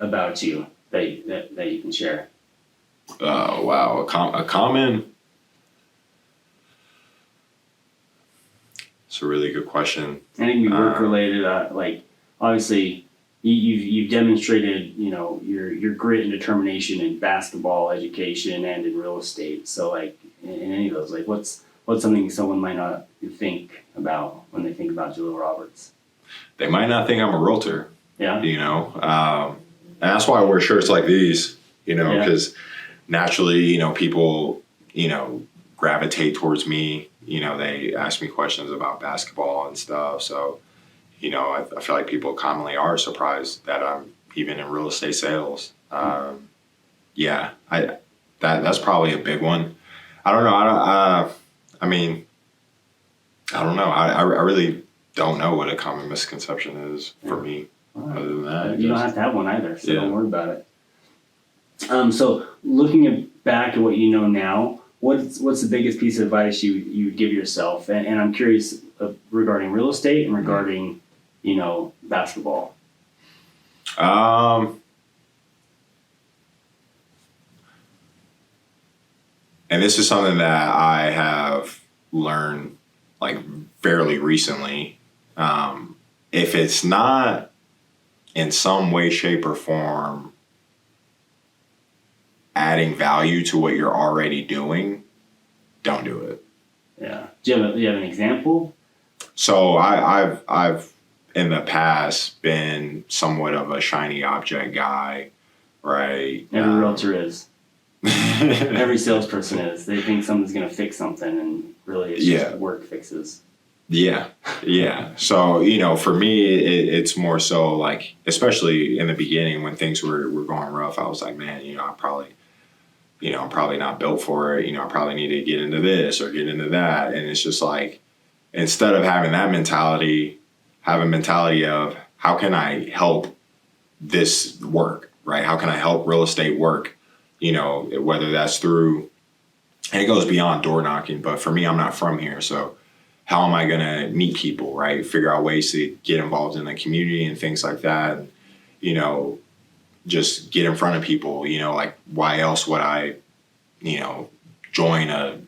about you that you can share? Oh wow, a common. It's a really good question. I think we work related. Obviously, you've demonstrated your grit and determination in basketball, education, and in real estate. So in any of those, what's something someone might not think about when they think about Jaleel Roberts? They might not think I'm a realtor. Yeah. And that's why I wear shirts like these. Because naturally, people gravitate towards me. They ask me questions about basketball and stuff. So. I feel like people commonly are surprised that I'm even in real estate sales. That's probably a big one. I don't know. I don't know. I really don't know what a common misconception is for me. Right. Other than that, you don't have to have one either, so don't worry about it. So looking back at what you know now, what's the biggest piece of advice you give yourself? And I'm curious regarding real estate and regarding, basketball. And this is something that I have learned like fairly recently. If it's not in some way, shape, or form adding value to what you're already doing, don't do it. Yeah. Do you have an example? So I've in the past been somewhat of a shiny object guy, right? Every realtor is. Every salesperson is. They think something's going to fix something, and really it's just work fixes. Yeah. So, for me, it's more so like, especially in the beginning when things were going rough, I was like, man, I'm probably not built for it. I probably need to get into this or get into that. And it's just like, instead of having that mentality, have a mentality of how can I help this work, right? How can I help real estate work? Whether that's through, and it goes beyond door knocking, but for me, I'm not from here. So how am I going to meet people, right? Figure out ways to get involved in the community and things like that. And, just get in front of people, like why else would I, join a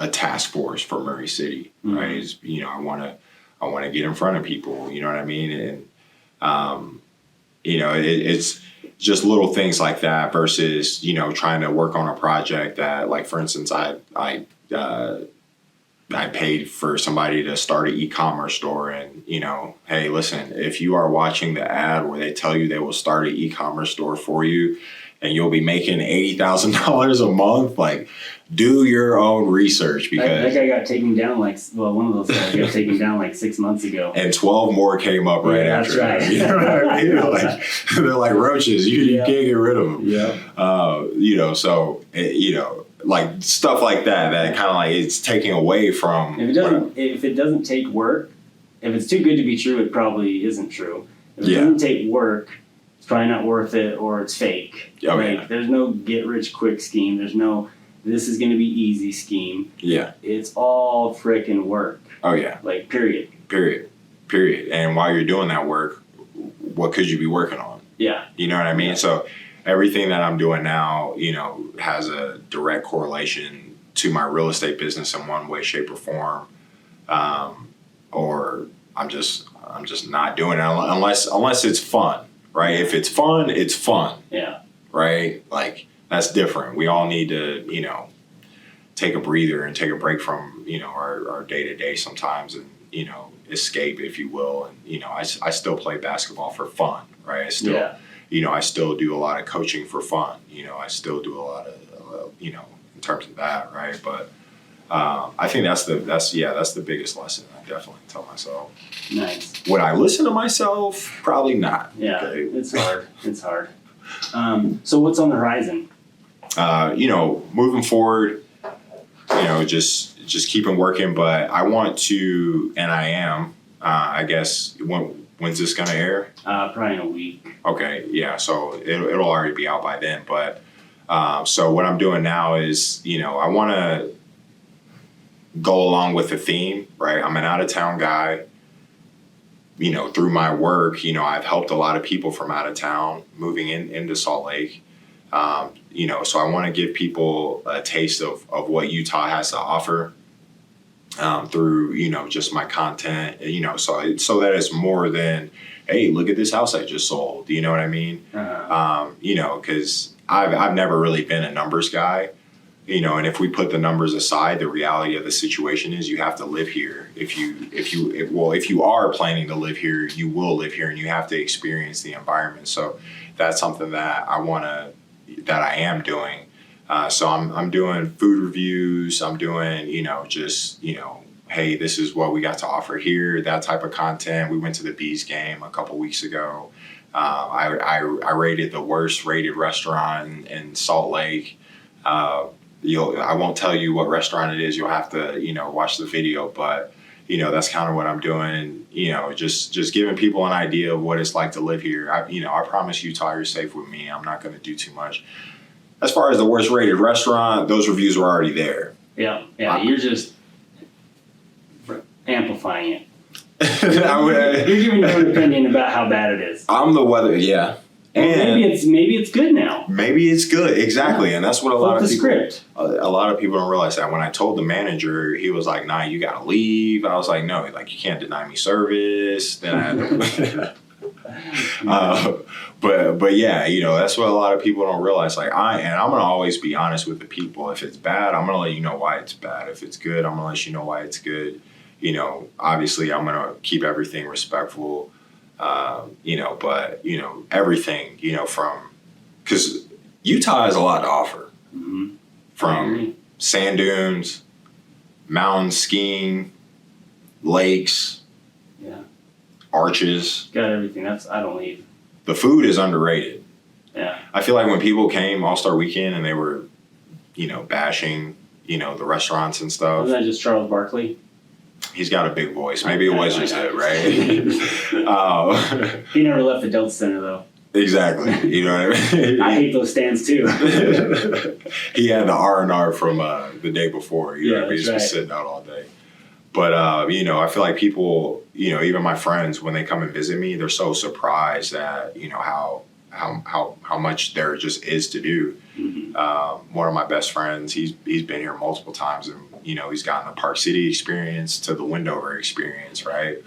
task force for Murray City, right? Is, I want to get in front of people, you know what I mean? And, it's just little things like that versus, trying to work on a project that, like, for instance, I paid for somebody to start an e-commerce store, and, hey, listen, if you are watching the ad where they tell you they will start an e-commerce store for you and you'll be making $80,000 a month, like, do your own research, because that guy got taken down one of those guys got taken down like 6 months ago, and 12 more came up right after. That's right. You know what I mean? Like, they're like roaches. You can't get rid of them. Yeah. So like stuff like that kind of like it's taking away from. If it doesn't take work, if it's too good to be true, it probably isn't true. If it doesn't take work, it's probably not worth it, or it's fake. There's no get rich quick scheme. There's no this is going to be easy scheme. Yeah. It's all frickin' work. Oh yeah. Like period. And while you're doing that work, what could you be working on? Yeah. You know what I mean? Yeah. So everything that I'm doing now, has a direct correlation to my real estate business in one way, shape, or form. Or I'm just not doing it unless it's fun, right? If it's fun, it's fun. Yeah. Right? Like, that's different. We all need to, take a breather and take a break from, our day-to-day sometimes, and, escape, if you will. And, I still play basketball for fun, right? I still do a lot of coaching for fun. I still do a lot of, in terms of that, right? But I think that's the biggest lesson I definitely tell myself. Nice. Would I listen to myself? Probably not. Yeah, okay. It's hard. So what's on the horizon? Moving forward, just keeping working, but I want to, and I am, I guess, when's this going to air? Probably in a week. Okay. Yeah. So it'll already be out by then. But, so what I'm doing now is, I want to go along with the theme, right? I'm an out of town guy. Through my work, I've helped a lot of people from out of town moving into Salt Lake. So I want to give people a taste of what Utah has to offer through, just my content, so that it's more than, hey, look at this house I just sold. You know what I mean? Uh-huh. Because I've never really been a numbers guy, and if we put the numbers aside, the reality of the situation is you have to live here. If you are planning to live here, you will live here, and you have to experience the environment. So that's something that I am doing. So I'm doing food reviews. I'm doing, hey, this is what we got to offer here, that type of content. We went to the Bees game a couple weeks ago. I rated the worst rated restaurant in Salt Lake. I won't tell you what restaurant it is. You'll have to, watch the video, but that's kind of what I'm doing. Just giving people an idea of what it's like to live here. I promise Utah, you're safe with me. I'm not going to do too much. as far as the worst rated restaurant, those reviews were already there. Yeah, you're just amplifying it. You're giving your own opinion about how bad it is. I'm the weather, yeah. And maybe it's good now. Maybe it's good, exactly, and that's what a lot of people. Script. A lot of people don't realize that. When I told the manager, he was like, "Nah, you gotta leave." I was like, "No, like you can't deny me service." Then I had to. But yeah, that's what a lot of people don't realize. Like I'm gonna always be honest with the people. If it's bad, I'm gonna let you know why it's bad. If it's good, I'm gonna let you know why it's good. Obviously, I'm gonna keep everything respectful. But everything, because Utah has a lot to offer. Mm-hmm. From sand dunes, mountain skiing, lakes, arches. Got everything. I don't leave. The food is underrated. Yeah. I feel like when people came All-Star Weekend and they were, bashing, the restaurants and stuff. Wasn't that just Charles Barkley? He's got a big voice. Maybe it was just it, right? He never left the Delta Center, though. Exactly. You know what I mean? I hate those stands, too. He had the R&R from the day before. He's that's been sitting out all day. But, I feel like people, even my friends, when they come and visit me, they're so surprised at, how much there just is to do. Mm-hmm. One of my best friends, he's been here multiple times, and he's gotten the Park City experience to the Wendover experience, right?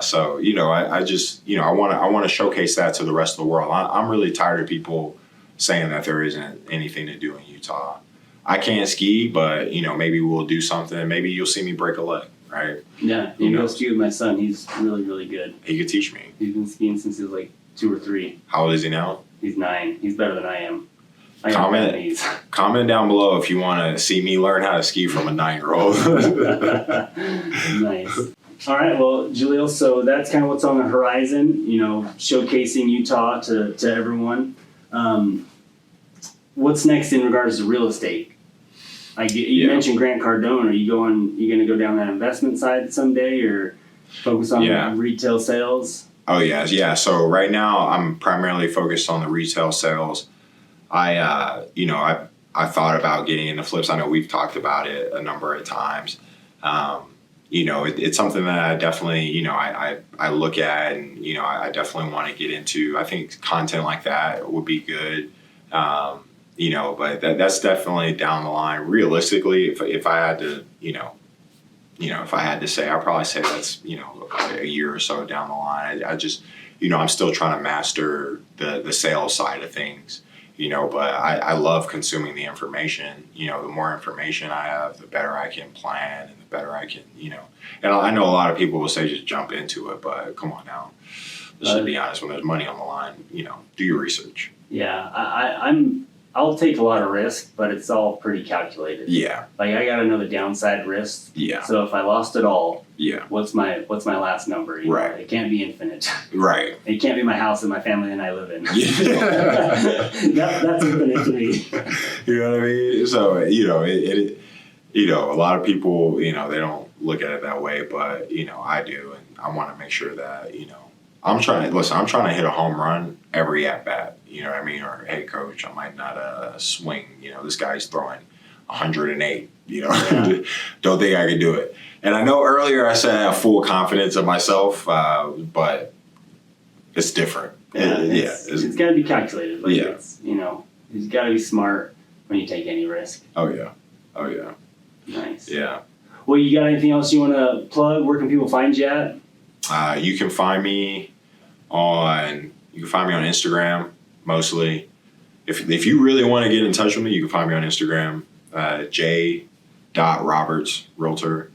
So I just I want to showcase that to the rest of the world. I'm really tired of people saying that there isn't anything to do in Utah. I can't ski, but maybe we'll do something. Maybe you'll see me break a leg, right? Yeah, you go ski with my son. He's really, really good. He could teach me. He's been skiing since he was like 2 or 3. How old is he now? He's 9. He's better than I am. Comment down below if you want to see me learn how to ski from a 9-year-old. Nice. All right, well, Jaleel, so that's kind of what's on the horizon, showcasing Utah to everyone. What's next in regards to real estate? You mentioned Grant Cardone. Are you going to go down that investment side someday, or focus on retail sales? Oh, yeah. So right now I'm primarily focused on the retail sales. I thought about getting into flips. I know we've talked about it a number of times. It's something that I definitely, I look at, and, I definitely want to get into. I think content like that would be good. But that's definitely down the line. Realistically, if I had to, if I had to say, I'd probably say that's, a year or so down the line. I just, I'm still trying to master the sales side of things. But I love consuming the information. The more information I have, the better I can plan, and the better I can, and I know a lot of people will say just jump into it, but come on now. Let's just be honest, when there's money on the line, do your research. Yeah, I'll take a lot of risk, but it's all pretty calculated. Yeah. Like I got to know the downside risk. Yeah. So if I lost it all, yeah. What's my last number? Right. It can't be infinite. Right. It can't be my house that my family and I live in. Yeah. That's infinite to me. You know what I mean? So a lot of people, they don't look at it that way, but I do, and I want to make sure that I'm trying to hit a home run every at bat. You know what I mean? Or, hey, coach, I might not swing. This guy's throwing 108. Don't think I can do it. And I know earlier I said I have full confidence in myself, but it's different. It's got to be calculated. Like it's, you've got to be smart when you take any risk. Oh, yeah. Nice. Yeah. Well, you got anything else you want to plug? Where can people find you at? You can find me on Instagram mostly. If you really want to get in touch with me, you can find me on Instagram, j.roberts realtor.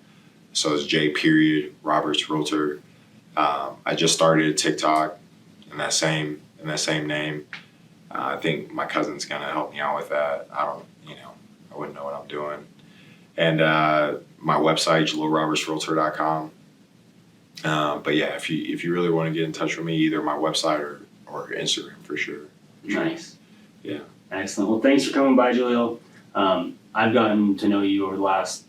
So it's J. Roberts Realtor. I just started TikTok in that same name. I think my cousin's gonna help me out with that. I wouldn't know what I'm doing. And my website, JaleelRobertsRealtor.com. But yeah, if you really want to get in touch with me, either my website or Instagram for sure. Nice. Yeah. Excellent. Well, thanks for coming by, Jaleel. I've gotten to know you over the last,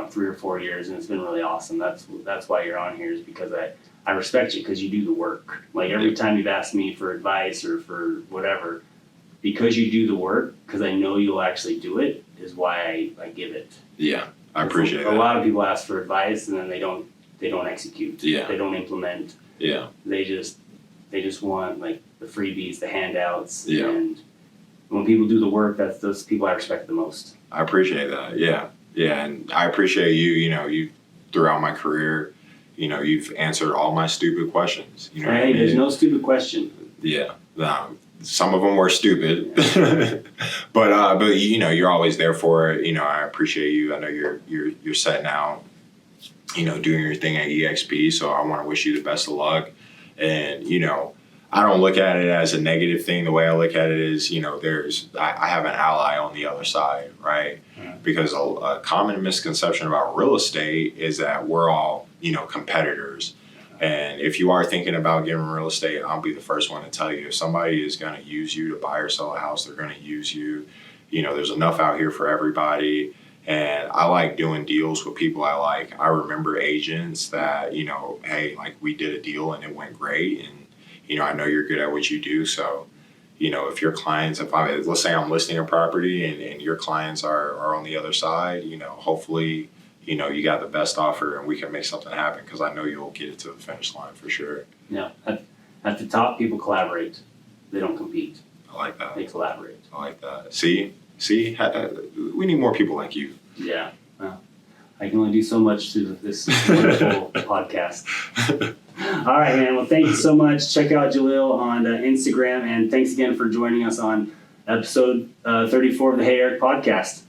3 or 4 years, and it's been really awesome. That's why you're on here, is because I respect you because you do the work. Like every time you've asked me for advice or for whatever, because you do the work, because I know you'll actually do it, is why I give it. Yeah, I appreciate that. A lot of people ask for advice and then they don't execute. Yeah. They don't implement. Yeah. They just want like the freebies, the handouts. Yeah. And when people do the work, that's those people I respect the most. I appreciate that. Yeah. Yeah. And I appreciate you, you throughout my career, you've answered all my stupid questions. You know hey, there's no stupid question. Yeah. Some of them were stupid, but you're always there for it. I appreciate you. I know you're setting out, doing your thing at EXP. So I want to wish you the best of luck. And, I don't look at it as a negative thing. The way I look at it is, I have an ally on the other side, right? Because a common misconception about real estate is that we're all, competitors. And if you are thinking about getting real estate, I'll be the first one to tell you, if somebody is going to use you to buy or sell a house, they're going to use you. There's enough out here for everybody. And I like doing deals with people I like. I remember agents that, hey, like we did a deal and it went great. And, I know you're good at what you do. So, if your clients, let's say I'm listing a property and your clients are on the other side, hopefully, you got the best offer and we can make something happen, because I know you'll get it to the finish line for sure. Yeah. At the top, people collaborate. They don't compete. I like that. They collaborate. I like that. See, we need more people like you. Yeah. Well, I can only do so much through this wonderful podcast. All right, man. Well, thank you so much. Check out Jaleel on Instagram, and thanks again for joining us on episode 34 of the Hey Eric podcast.